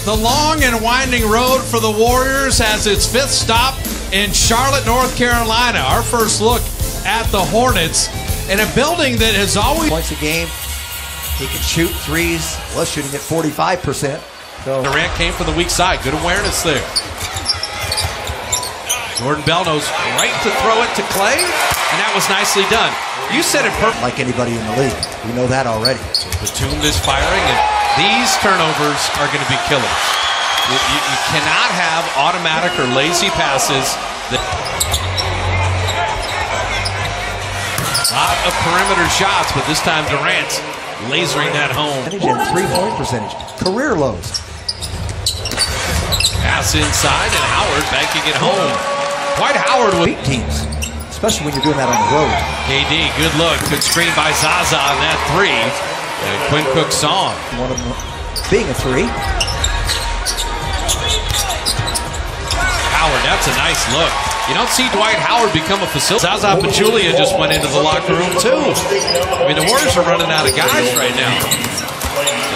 The long and winding road for the Warriors has its 5th stop in Charlotte, North Carolina. Our first look at the Hornets in a building that has always... Points a game. He can shoot threes. Was shooting at 45%. So. Durant came from the weak side. Good awareness there. Jordan Bell knows right to throw it to Clay, and that was nicely done. You said it perfect. Like anybody in the league. We know that already. Batum is firing, and these turnovers are going to be killers. You cannot have automatic or lazy passes. A lot of perimeter shots, but this time Durant's lasering that home. And 3-point percentage. Career lows. Pass inside, and Howard banking it home. Dwight Howard with teams, especially when you're doing that on the road. KD, good look. Good screen by Zaza on that three. And Quinn Cook saw him. One of them being a three. Howard, that's a nice look. You don't see Dwight Howard become a facilitator. Zaza Pachulia just went into the locker room too. I mean, the Warriors are running out of guys right now.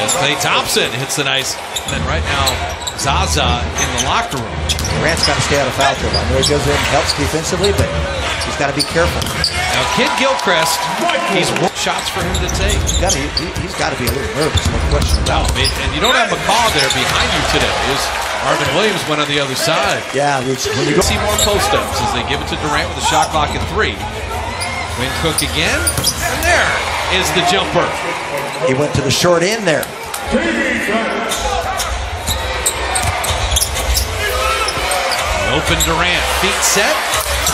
As Klay Thompson hits the nice, and then right now, Zaza in the locker room. Durant's got to stay out of foul trouble. I know he goes in and helps defensively, but he's got to be careful. Now, Kid Gilchrist, he's shots for him to take. He's got to be a little nervous, no question about it. And you don't have McCall there behind you today. Marvin Williams went on the other side. Yeah, when you go see more post-ups as they give it to Durant with a shot clock at 3. Quinn Cook again, and there is the jumper. He went to the short end there. Open Durant, feet set,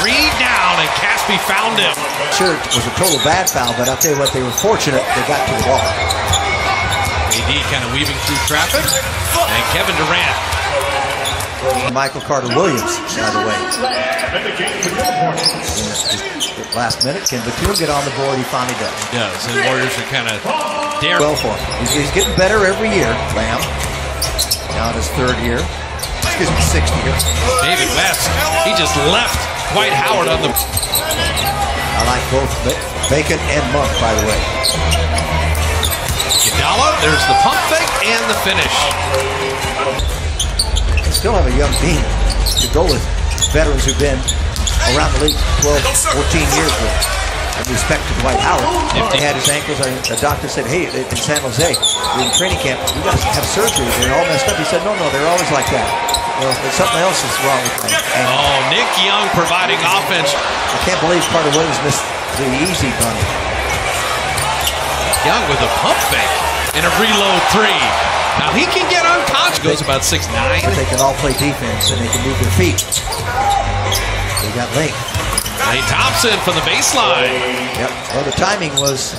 3 down, and Caspi found him. Sure, it was a total bad foul, but I'll tell you what, they were fortunate they got to the ball. AD kind of weaving through traffic, and Kevin Durant. Michael Carter-Williams, by the way. Last minute, can Batum get on the board? He finally does. He does, and Warriors are kind of daring. Well for him. He's getting better every year, Lamb. Now in his 3rd year. Excuse me, 6th year. David West, he just left Dwight Howard on the... I like both Bacon and Monk, by the way. Iguodala, there's the pump fake and the finish. Still have a young team to go with veterans who've been around the league 12, 14 years with respect to Dwight Howard. If he had his ankles, the doctor said, hey, in San Jose, in training camp, we got to have surgery. They're all messed up. He said, no, they're always like that. Well, something else is wrong with them. Oh, Nick Young providing offense. I can't believe Carter-Williams missed the easy bunny. Young with a pump fake and a reload 3. Now he can get unconscious. Goes about 6'9". They can all play defense and they can move their feet. They got length. Klay Thompson from the baseline. Yep. Well, the timing was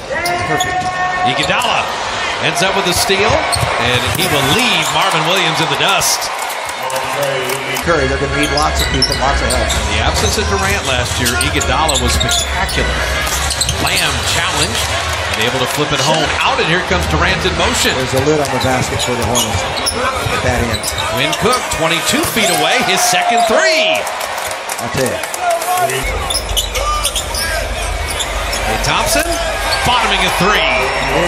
perfect. Iguodala ends up with a steal, and he will leave Marvin Williams in the dust. Curry, they're going to need lots of people, lots of help. In the absence of Durant last year, Iguodala was spectacular. Lamb challenged, and able to flip it home out, and here comes Durant in motion. There's a lid on the basket for the Hornets. Get that in. Quinn Cook, 22 feet away, his 2nd 3. I'll tell you. Klay Thompson, bottoming a 3.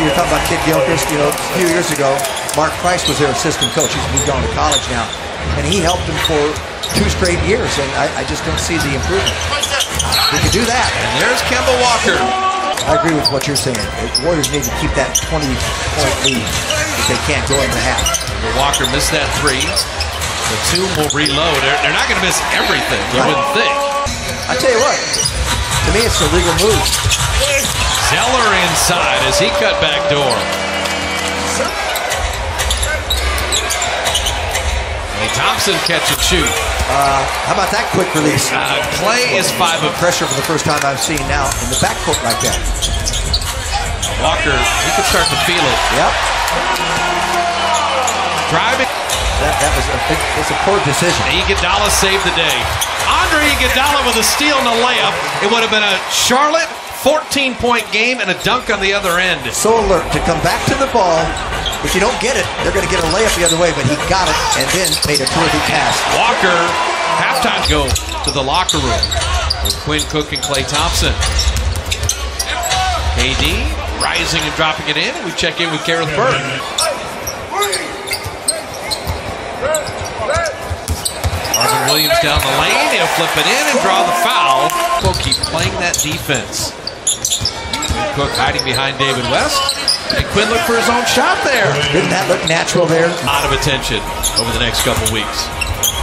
You're talking about Kid Gilchrist. You know, a few years ago, Mark Price was their assistant coach. He's moved on to college now. And he helped them for 2 straight years, and I just don't see the improvement. He could do that. And there's Kemba Walker. I agree with what you're saying. The Warriors need to keep that 20-point lead if they can't go into half. Kemba Walker missed that 3. The 2 will reload. They're not going to miss everything, you wouldn't think. I tell you what, to me it's a legal move. Zeller inside as he cut back door. Klay Thompson catch and shoot. How about that quick release? Klay is 5 of pressure for the first time I've seen now in the backcourt like that. Walker, he could start to feel it. Yep. Driving. That's a poor decision. Iguodala saved the day. Andre Iguodala with a steal and a layup. It would have been a Charlotte 14-point game and a dunk on the other end. So alert to come back to the ball. If you don't get it, they're going to get a layup the other way, but he got it and then made a terrific pass. Walker, halftime go to the locker room with Quinn Cook and Klay Thompson. KD rising and dropping it in. We check in with Gareth Burke. Williams down the lane. He'll flip it in and draw the foul. We'll keep playing that defense. Cook hiding behind David West. And Quinn looked for his own shot there. Didn't that look natural there? A lot of attention over the next couple weeks.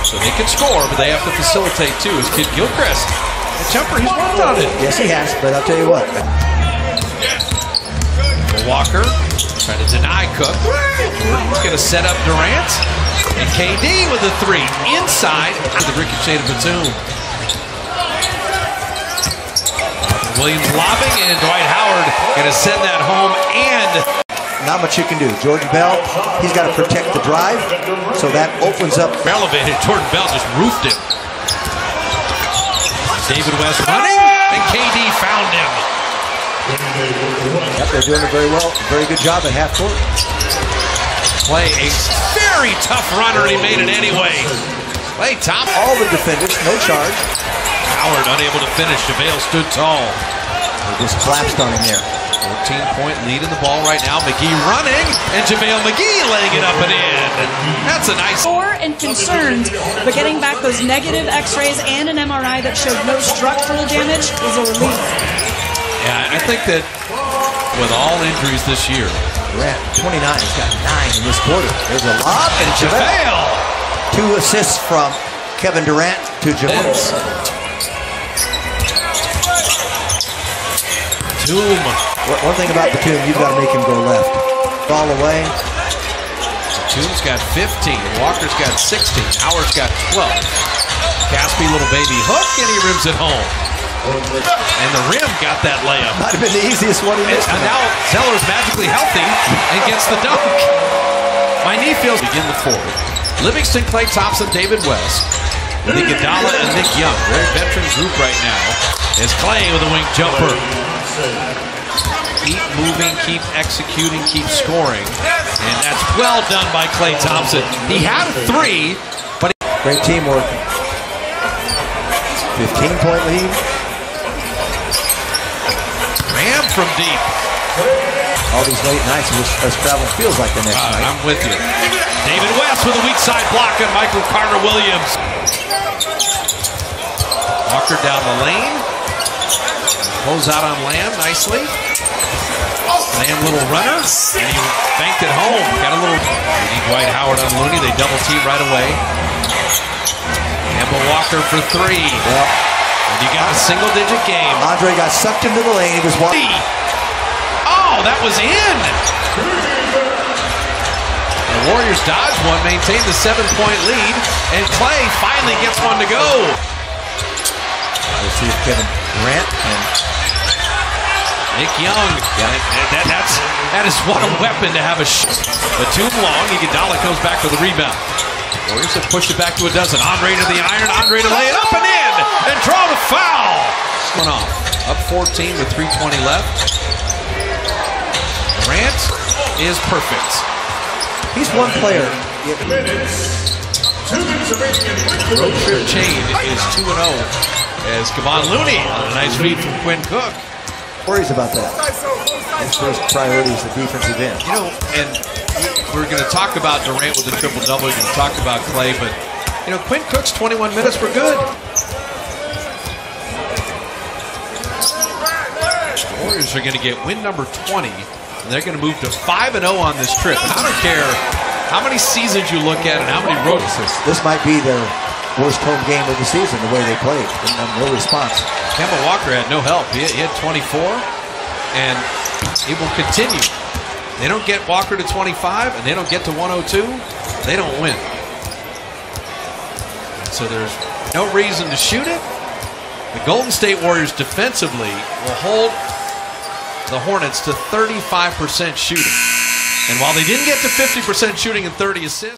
So they can score, but they have to facilitate too. As Kid Gilchrist, the jumper, he's worked on it. Yes, he has, but I'll tell you what. Walker trying to deny Cook. Jordan's going to set up Durant. And KD with a three. Inside to the ricochet to Batum. Williams lobbing, and Dwight Howard going to send that home. And not much you can do. Jordan Bell, he's got to protect the drive, so that opens up. Elevated. Jordan Bell just roofed him. David West running, and KD found him. Yep, they're doing it very well. Very good job at half court. Clay, a very tough runner, and he made it anyway. Clay top. All the defenders, no charge. Howard unable to finish. JaVale stood tall. They just collapsed on him there. 14-point lead in the ball right now. McGee running, and JaVale McGee laying it up and in. That's a nice. Sore and concerned, but getting back those negative X-rays and an MRI that showed no structural damage is a relief. Yeah, I think that with all injuries this year, Durant, 29, has got 9 in this quarter. There's a lob, and JaVale. 2 assists from Kevin Durant to JaVale. Batum. One thing about Batum, you've got to make him go left. Ball away. Batum's got 15. Walker's got 16. Howard's got 12. Caspi, little baby hook, and he rims it home. And the rim got that layup. Might have been the easiest one he missed. And now Zeller's magically healthy and gets the dunk. My knee feels. Begin the fourth. Livingston, Klay Thompson, David West, Iguodala, and Nick Young. Very veteran group right now. As Klay with a wing jumper. Keep moving, keep executing, keep scoring. And that's well done by Klay Thompson. He had a three, but great teamwork. 15-point lead. Ram from deep. All these late nights, as travel feels like the next night. I'm with you. David West with a weak side block on Michael Carter-Williams. Walker down the lane. Pulls out on Lamb nicely. Lamb little runner, and he banked it home. Got a little. They need Dwight Howard on Looney. They double team right away. Kemba Walker for three. Well, and you got a single-digit game. Andre got sucked into the lane. He was walking. Oh, that was in. The Warriors dodged one, maintained the 7-point lead, and Klay finally gets one to go. We'll see if Kevin Durant and Nick Young. That is what a weapon to have a shot. Batum long. Iguodala comes back for the rebound. Warriors have pushed it back to a dozen. Andre to the iron. Andre to lay it up and in. And draw the foul. One off. Up 14 with 3:20 left. Durant is perfect. He's one player. Road trip chain is 2-0 as Kevon Looney on a nice feed from Quinn Cook. Worries about that. His first priority is the defensive end. You know, and we're going to talk about Durant with the triple-double. We're going to talk about Klay, but, you know, Quinn Cook's 21 minutes were good. The Warriors are going to get win number 20, and they're going to move to 5-0 on this trip. And I don't care how many seasons you look at and how many road. This might be their worst home game of the season, the way they played. No response. Kemba Walker had no help. He had 24, and it will continue. They don't get Walker to 25, and they don't get to 102, they don't win. So there's no reason to shoot it. The Golden State Warriors defensively will hold the Hornets to 35% shooting. And while they didn't get to 50% shooting and 30 assists,